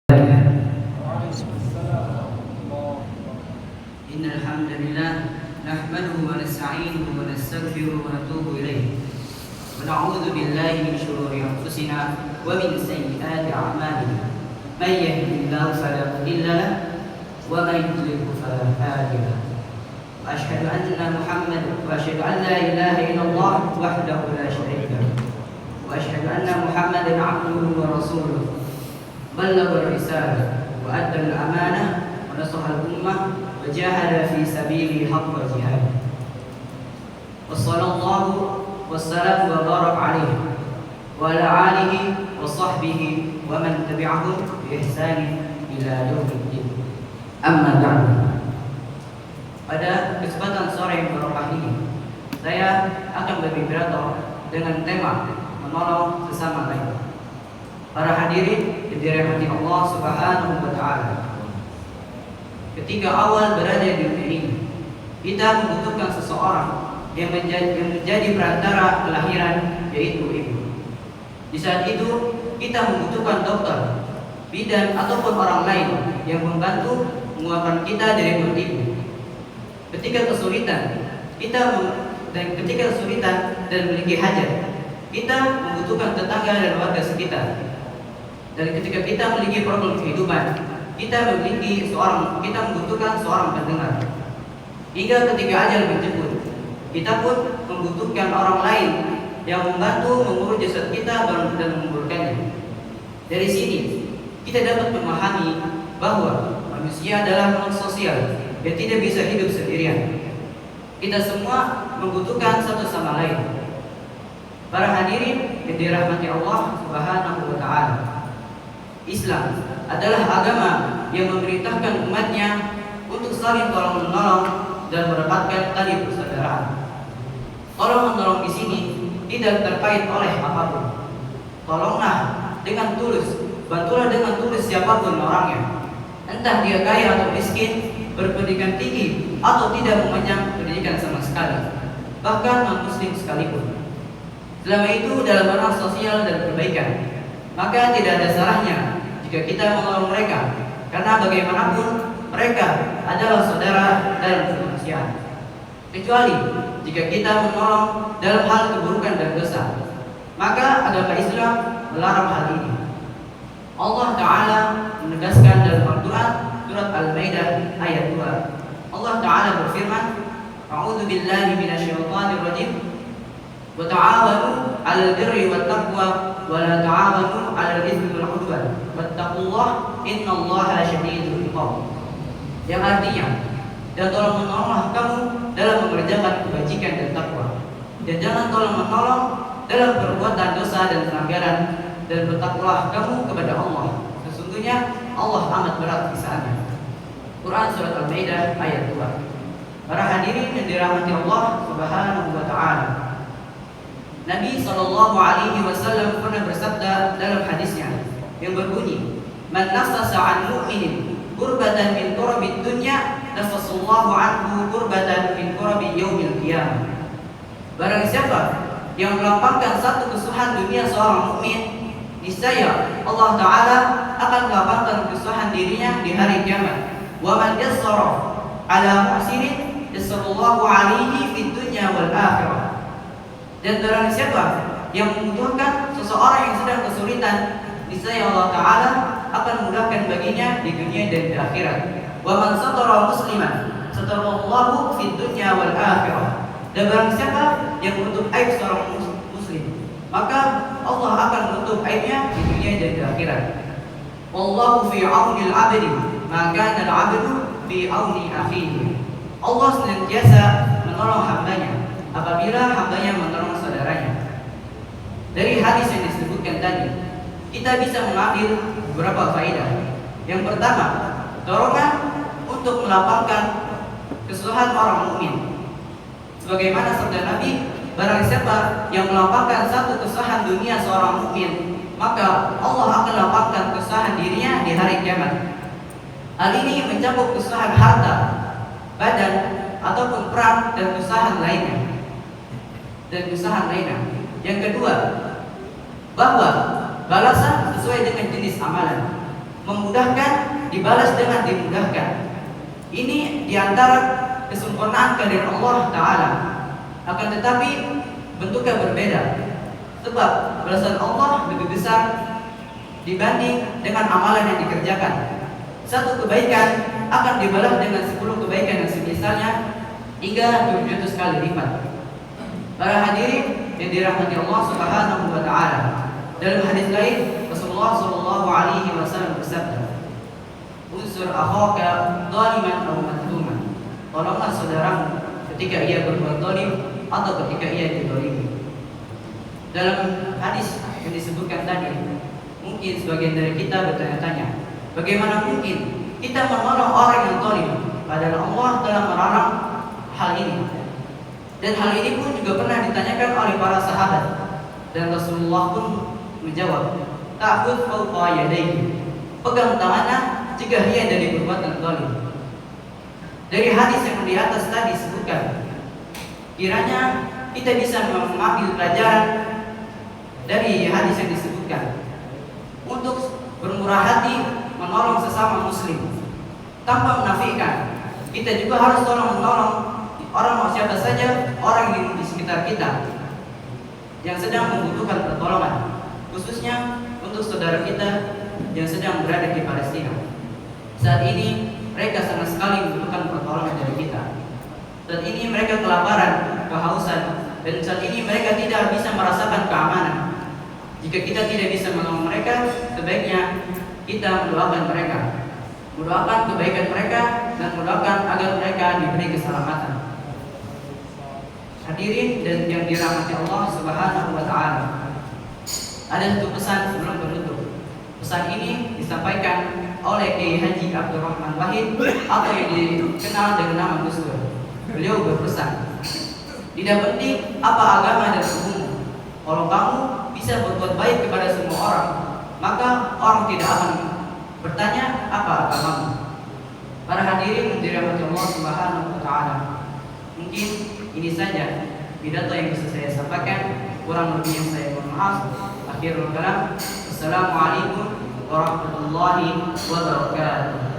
إن الحمد لله نحمده ونستعينه ونستغفره ونتوب إليه ونعوذ بالله من شرور أنفسنا ومن سيئات أعمالنا من يهده الله فلا مضل له ومن يضلل فلا هادي له وأشهد أن لا إله إلا الله وحده لا شريك له وأشهد أن محمدا عبده ورسوله بلغ الرسالة وأدى الأمانة ونصح الأمة وجاهد في سبيله حق جهاده وصلى الله والسلام وبارك عليه وعلى آله وصحبه ومن تبعهم بإحسان إلى يوم الدين. Amma ba'du. Pada kesempatan sore yang barokah ini, saya akan berbicara dengan tema menolong sesama lain. Para hadirin yang dirahmati Allah Subhanahu wa taala. Ketika awal berada di dunia ini, kita membutuhkan seseorang yang menjadi perantara kelahiran, yaitu ibu. Di saat itu, kita membutuhkan dokter, bidan ataupun orang lain yang membantu mengeluarkan kita dari perut ibu. Ketika kesulitan dan memiliki hajat, kita membutuhkan tetangga dan warga sekitar. Dan ketika kita memiliki problem kehidupan, kita membutuhkan seorang pendengar. Hingga ketika ajal menjemput, kita pun membutuhkan orang lain yang membantu mengurus jasad kita dan menguburkannya. Dari sini kita dapat memahami bahwa manusia adalah makhluk sosial yang tidak bisa hidup sendirian. Kita semua membutuhkan satu sama lain. Para hadirin yang dirahmati Allah Subhanahu wa taala. Islam adalah agama yang memerintahkan umatnya untuk saling tolong-menolong dan mendapatkan tali persaudaraan. Tolong-menolong di sini tidak terkait oleh apapun. Tolonglah dengan tulus, bantulah dengan tulus siapapun orangnya. Entah dia kaya atau miskin, berpendidikan tinggi atau tidak memandang pendidikan sama sekali, bahkan non-muslim sekalipun. Selama itu dalam ranah sosial dan perbaikan, maka tidak ada salahnya jika kita menolong mereka, karena bagaimanapun mereka adalah saudara dalam kemanusiaan. Kecuali jika kita menolong dalam hal keburukan dan dosa, maka agama Islam melarang hal ini. Allah Ta'ala menegaskan dalam Al-Quran surat Al-Maidah ayat 2. Allah Ta'ala berfirman, A'udzu billahi minasyaitonir rajim. Wa ta'awanu 'alal birri wat taqwa wa la ta'awanu 'alal itsmi wal 'udwan. Wattaqullaha innallaha syadidul 'iqab. Yang artinya, dan tolong-menolonglah kamu dalam mengerjakan kebajikan dan takwa, dan jangan tolong-menolong dalam perbuatan dosa dan pelanggaran, dan bertakwalah kamu kepada Allah. Sesungguhnya Allah amat berat siksanya. Quran surat Al-Maidah ayat 2. Para hadirin yang dirahmati Allah Subhanahu wa taala. Nabi sallallahu alaihi wasallam pernah bersabda dalam hadisnya yang berbunyi, "Man nafasa 'an mu'minin qurbatan min qurabid dunya, nafasallahu 'anhu qurbatan min qurabi yaumil qiyamah." Barang siapa yang melapangkan satu kesusahan dunia seorang mukmin, niscaya Allah Ta'ala akan melapangkan kesusahan dirinya di hari kiamat. Wa man yassara 'ala muhsinin yassarallahu 'alaihi fid dunya wal akhirah. Dan barang siapa yang membutuhkan seseorang yang sedang kesulitan, niscaya Allah Ta'ala akan mudahkan baginya di dunia dan di akhirat. Wa man satara musliman satarallahu fid dunya wal akhirah. Dan barang siapa yang menutup aib seorang muslim, maka Allah akan menutup aibnya di dunia dan di akhirat. Wallahu fi 'aunil 'abdi ma kana al-'abdu fi 'auni akhihi. Allah senantiasa menolong hambanya apabila hambanya menolong saudaranya. Dari hadis yang disebutkan tadi, kita bisa mengambil beberapa faedah. Yang pertama, dorongan untuk melapangkan kesusahan orang mukmin. Sebagaimana sabda Nabi, barang siapa yang melapangkan satu kesusahan dunia seorang mukmin, maka Allah akan lapangkan kesusahan dirinya di hari kiamat. Hal ini mencakup kesusahan harta, badan, ataupun perang dan kesusahan lainnya. Yang kedua, bahwa balasan sesuai dengan jenis amalan. memudahkan dibalas dengan dimudahkan. Ini diantara kesempurnaan kehadiran Allah Ta'ala. Akan tetapi bentuknya berbeda, sebab balasan Allah lebih besar dibanding dengan amalan yang dikerjakan. Satu kebaikan akan dibalas dengan 10 kebaikan yang semisalnya hingga 700 kali lipat. Para hadirin yang dirahmati Allah Subhanahu wa Ta'ala, dalam hadis lain Rasulullah sallallahu alaihi wasallam bersabda, "Unsur akhaka zaliman aw mazluman." Tolonglah saudaramu ketika ia berbuat zalim atau ketika ia dizalimi. Dalam hadis yang disebutkan tadi, mungkin sebagian dari kita bertanya-tanya, bagaimana mungkin kita menolong orang yang zalim padahal Allah telah melarang hal ini. Dan hal ini pun juga pernah ditanyakan oleh para sahabat, dan Rasulullah pun menjawab, "Ta'khudh fawqa yadayhi." Pegang tangannya jika ia dari perbuatan zalim. Dari hadis yang di atas tadi disebutkan, kiranya kita bisa mengambil pelajaran dari hadis yang disebutkan untuk bermurah hati menolong sesama muslim tanpa menafikan. Kita juga harus tolong-menolong orang siapa saja, orang yang di sekitar kita yang sedang membutuhkan pertolongan, khususnya untuk saudara kita yang sedang berada di Palestina. Saat ini mereka sangat sekali membutuhkan pertolongan dari kita. Saat ini mereka kelaparan, kehausan, dan saat ini mereka tidak bisa merasakan keamanan. Jika kita tidak bisa menolong mereka, sebaiknya kita mendoakan mereka, mendoakan kebaikan mereka, dan mendoakan agar mereka diberi keselamatan. Hadirin dan yang dirahmati Allah Subhanahu wa Ta'ala, ada satu pesan sebelum menutup. Pesan ini disampaikan oleh Kiai Haji Abdurrahman Wahid atau yang dikenal dengan nama Gus Dur. Beliau berpesan, tidak penting apa agama dan sukumu, kalau kamu bisa berbuat baik kepada semua orang, maka orang tidak akan bertanya apa agamamu. Para hadirin yang dirahmati Allah Subhanahu wa Ta'ala, mungkin ini saja pidato yang bisa saya sampaikan. Kurang lebih yang saya mohon maaf. Akhirul kalam. Assalamualaikum warahmatullahi wabarakatuh.